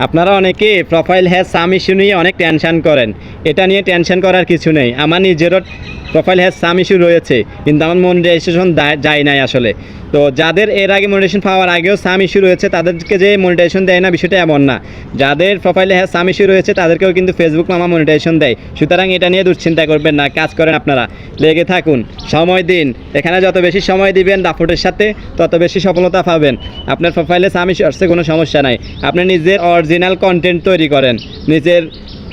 আপনারা অনেকে profile has some issue নিয়ে অনেক টেনশন করেন। এটা নিয়ে টেনশন করার কিছু নেই। আমার নিজেরও প্রোফাইল হ্যাজ সাম ইস্যু রয়েছে, কিন্তু আমার মনিটাইজেশন যায় নাই আসলে। তো যাদের এর আগে মনিটাইজেশন পাওয়ার আগেও সাম ইস্যু রয়েছে, তাদেরকে যে মনিটাইজেশন দেয় না বিষয়টা এমন না। যাদের প্রোফাইলে হ্যাজ সাম ইস্যু রয়েছে তাদেরকেও কিন্তু ফেসবুক মামা মনিটাইজেশন দেয়। সুতরাং এটা নিয়ে দুশ্চিন্তা করবেন না, কাজ করেন আপনারা, লেগে থাকুন, সময় দিন। এখানে যত বেশি সময় দিবেন দাপটের সাথে তত বেশি সফলতা পাবেন। আপনার প্রোফাইলে সাম ইস্যু আসছে কোনো সমস্যা নাই। আপনি নিজের অরিজিনাল কন্টেন্ট তৈরি করেন, নিজের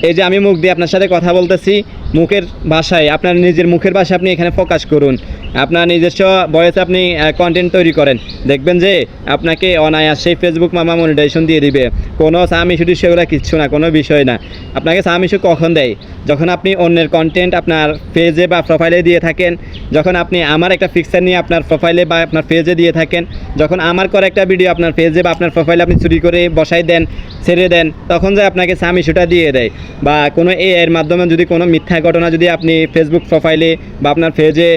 এই যে আমি মুখ দিয়ে আপনার সাথে কথা বলতেছি, মুখের ভাষায়, আপনার নিজের মুখের ভাষায় আপনি এখানে ফোকাস করুন। আপনার নিজস্ব ভয়েসে আপনি কন্টেন্ট তৈরি করেন, দেখবেন যে আপনাকে অনায়াসেই ফেসবুক মামা মনিটাইজেশন দিয়ে দিবে। কোনো সাম ইস্যু সেগুলো কিচ্ছু না, কোনো বিষয় না। আপনাকে সাম ইস্যু কখন দেয়? যখন আপনি অন্যের কন্টেন্ট আপনার পেজে বা প্রোফাইলে দিয়ে থাকেন, যখন আপনি আমার একটা পিকচার নিয়ে আপনার প্রোফাইলে বা আপনার পেজে দিয়ে থাকেন, যখন আমার করা একটা ভিডিও আপনার পেজে বা আপনার প্রোফাইলে আপনি চুরি করে বসাই দেন, ছেড়ে দেন, তখন যে আপনাকে সাম ইস্যুটা দিয়ে দেয়। বা কোনো এর মাধ্যমে যদি কোনো মিথ্যা ঘটনা যদি আপনি ফেসবুক প্রোফাইলে বা আপনার পেজে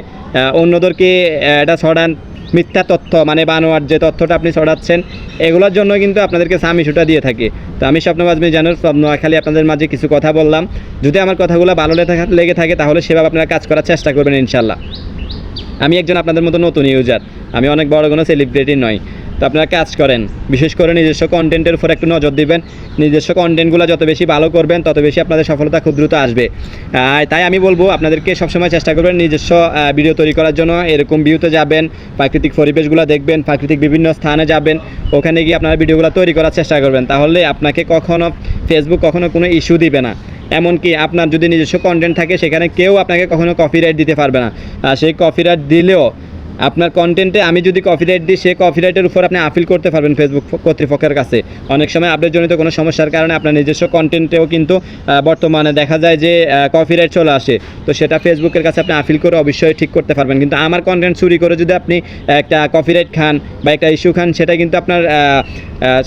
অন্যদেরকে এটা ছড়ান, মিথ্যা তথ্য মানে বানোয়ার যে তথ্যটা আপনি ছড়াচ্ছেন, এগুলোর জন্য কিন্তু আপনাদেরকে সাম ইস্যুটা দিয়ে থাকে। তো আমি স্বপ্নবাজ মিজানুর ফ্রম নোয়াখালী আপনাদের মাঝে কিছু কথা বললাম। যদি আমার কথাগুলো ভালো লেগে থাকে তাহলে সেভাবে আপনারা কাজ করার চেষ্টা করবেন ইনশাল্লাহ। আমি একজন আপনাদের মতো নতুন ইউজার, আমি অনেক বড় কোনো সেলিব্রিটি নই। তো আপনারা কাজ করেন, বিশেষ করে নিজস্ব কন্টেন্টের উপর একটু নজর দিবেন। নিজস্ব কন্টেন্টগুলো যত বেশি ভালো করবেন তত বেশি আপনাদের সফলতা খুব দ্রুত আসবে। তাই আমি বলবো আপনাদেরকে সবসময় চেষ্টা করবেন নিজস্ব ভিডিও তৈরি করার জন্য। এরকম ভিউতে যাবেন, প্রাকৃতিক পরিবেশগুলো দেখবেন, প্রাকৃতিক বিভিন্ন স্থানে যাবেন, ওখানে গিয়ে আপনারা ভিডিওগুলো তৈরি করার চেষ্টা করবেন। তাহলে আপনাকে কখনো ফেসবুক কখনো কোনো ইস্যু দিবে না। এমনকি আপনার যদি নিজস্ব কন্টেন্ট থাকে সেখানে কেউ আপনাকে কখনো কপিরাইট দিতে পারবে না। সেই কপিরাইট দিলেও আপনার কন্টেন্টে আমি যদি কপিরাইট দিই, সেই কপিরাইটের উপর আপনি আপিল করতে পারবেন ফেসবুক কর্তৃপক্ষের কাছে। অনেক সময় আপডেটজনিত কোনো সমস্যার কারণে আপনার নিজস্ব কন্টেন্টেও কিন্তু বর্তমানে দেখা যায় যে কপিরাইট চলে আসে। তো সেটা ফেসবুকের কাছে আপনি আপিল করে অবশ্যই ঠিক করতে পারবেন। কিন্তু আমার কন্টেন্ট চুরি করে যদি আপনি একটা কপিরাইট খান বা একটা ইস্যু খান, সেটা কিন্তু আপনার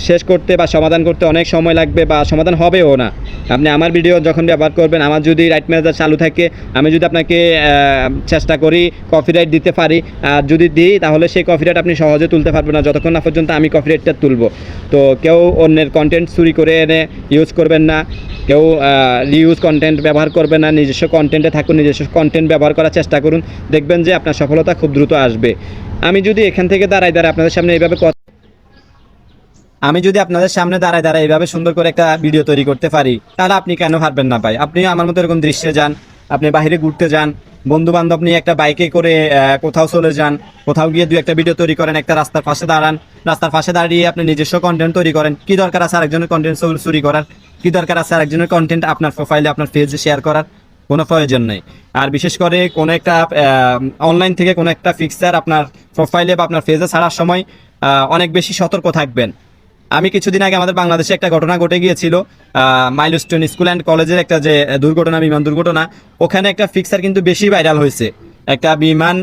শেষ করতে বা সমাধান করতে অনেক সময় লাগবে বা সমাধান হবেও না। আপনি আমার ভিডিও যখন ব্যবহার করবেন, আমার যদি রাইট ম্যানেজার চালু থাকে, আমি যদি আপনাকে চেষ্টা করি কপিরাইট দিতে পারি, আর যদি দিই তাহলে সেই কপিরাইট আপনি সহজে তুলতে পারবেন না যতক্ষণ না পর্যন্ত আমি কপিরাইটটা তুলব। তো কেউ অন্যের কন্টেন্ট চুরি করে এনে ইউজ করবেন না, কেউ রিউজ কন্টেন্ট ব্যবহার করবেন না। নিজস্ব কন্টেন্টে থাকুন, নিজস্ব কন্টেন্ট ব্যবহার করার চেষ্টা করুন, দেখবেন যে আপনার সফলতা খুব দ্রুত আসবে। আমি যদি এখান থেকে দাঁড়ায় আপনাদের সামনে এইভাবে এইভাবে সুন্দর করে একটা ভিডিও তৈরি করতে পারি, তাহলে আপনি কেন পারবেন না ভাই? আপনি আমার মতো এরকম দৃশ্যে যান, আপনি বাইরে ঘুরতে যান, বন্ধু বান্ধব নিয়ে একটা বাইকে করে কোথাও চলে যান, কোথাও গিয়ে 2-1টা ভিডিও তৈরি করেন, একটা রাস্তার পাশে দাঁড়ান, রাস্তার পাশে দাঁড়িয়ে আপনি নিজস্ব কন্টেন্ট তৈরি করেন। কি দরকার আছে আরেকজনের কন্টেন্ট চুরি করার? কি দরকার আছে আরেকজনের কন্টেন্ট আপনার প্রোফাইলে আপনার পেজে শেয়ার করার? কোনো প্রয়োজন নেই। আর বিশেষ করে কোনো একটা অনলাইন থেকে কোনো একটা পিকচার আপনার প্রোফাইলে বা আপনার পেজে ছাড়ার সময় অনেক বেশি সতর্ক থাকবেন। আমি কিছুদিন আগে আমাদের বাংলাদেশে একটা ঘটনা ঘটে গিয়েছিল, মাইলস্টোন স্কুল অ্যান্ড কলেজের একটা যে দুর্ঘটনা, বিমান দুর্ঘটনা, ওখানে একটা পিকচার কিন্তু বেশি ভাইরাল হয়েছে। একটা বিমান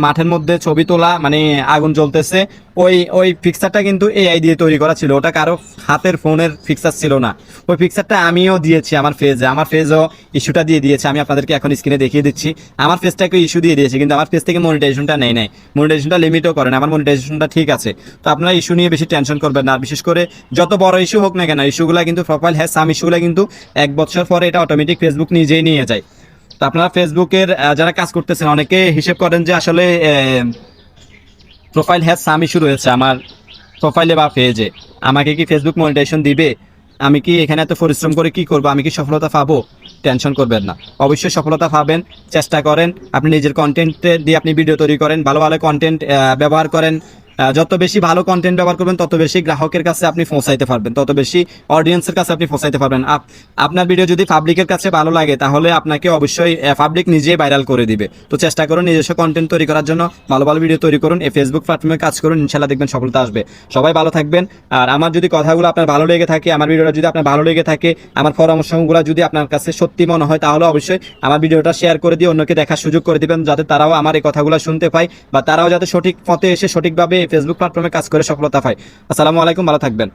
মাঠের মধ্যে ছবি তোলা, মানে আগুন জ্বলতেছে, ওই পিকচারটা কিন্তু এআই দিয়ে তৈরি করা ছিল। ওটা কারো হাতের ফোনের পিকচার ছিল না। ওই পিকচারটা আমিও দিয়েছি আমার পেজও ইস্যুটা দিয়ে দিয়েছে। আমি আপনাদেরকে এখন স্ক্রিনে দেখিয়ে দিচ্ছি। আমার পেজটাকে ইস্যু দিয়ে দিয়েছে, কিন্তু আমার পেজ থেকে মনিটাইজেশনটা নেই নাই, মনিটাইজেশনটা লিমিটও করেন, আমার মনিটাইজেশনটা ঠিক আছে। তো আপনারা ইস্যু নিয়ে বেশি টেনশন করবেন না। আর বিশেষ করে যত বড় ইস্যু হোক না কেন, ইস্যুগুলো কিন্তু প্রোফাইল হ্যাজ সাম ইস্যুগুলো কিন্তু 1 বছর পরে এটা অটোমেটিক ফেসবুক নিজেই নিয়ে যায়। তো আপনারা ফেসবুকের যারা কাজ করতেছেন অনেকে হিসেব করেন যে আসলে প্রোফাইল হ্যাজ সাম ইস্যু রয়েছে আমার প্রোফাইলে বা পেজে, আমাকে কি ফেসবুক মনিটাইজেশন দিবে? আমি কি এখানে এত পরিশ্রম করে কি করব? আমি কি সফলতা পাবো? টেনশন করবেন না, অবশ্যই সফলতা পাবেন। চেষ্টা করেন, আপনি নিজের কন্টেন্ট দিয়ে আপনি ভিডিও তৈরি করেন, ভালো ভালো কন্টেন্ট ব্যবহার করেন। যত বেশি ভালো কন্টেন্ট ব্যবহার করবেন তত বেশি গ্রাহকের কাছে আপনি পৌঁছাইতে পারবেন, তত বেশি অডিয়েন্সের কাছে আপনি পৌঁছাইতে পারবেন। আপনার ভিডিও যদি পাবলিকের কাছে ভালো লাগে তাহলে আপনাকে অবশ্যই পাবলিক নিজেই ভাইরাল করে দিবে। তো চেষ্টা করুন নিজস্ব কন্টেন্ট তৈরি করার জন্য, ভালো ভালো ভিডিও তৈরি করুন, এই ফেসবুক প্ল্যাটফর্মে কাজ করুন, ইনশাল্লাহ দেখবেন সফলতা আসবে। সবাই ভালো থাকবেন। আর আমার যদি কথাগুলো আপনার ভালো লেগে থাকে, আমার ভিডিওটা যদি আপনার ভালো লেগে থাকে, আমার পরামর্শগুলো যদি আপনার কাছে সত্যি মনে হয়, তাহলে অবশ্যই আমার ভিডিওটা শেয়ার করে দিয়ে অন্যকে দেখার সুযোগ করে দিবেন, যাতে তারাও আমার এই কথাগুলো শুনতে পায় বা তারাও যাতে সঠিক পথে এসে সঠিকভাবে ফেসবুক প্ল্যাটফর্মে কাজ করে সফলতা পায়। আসসালামু আলাইকুম, ভালো থাকবেন।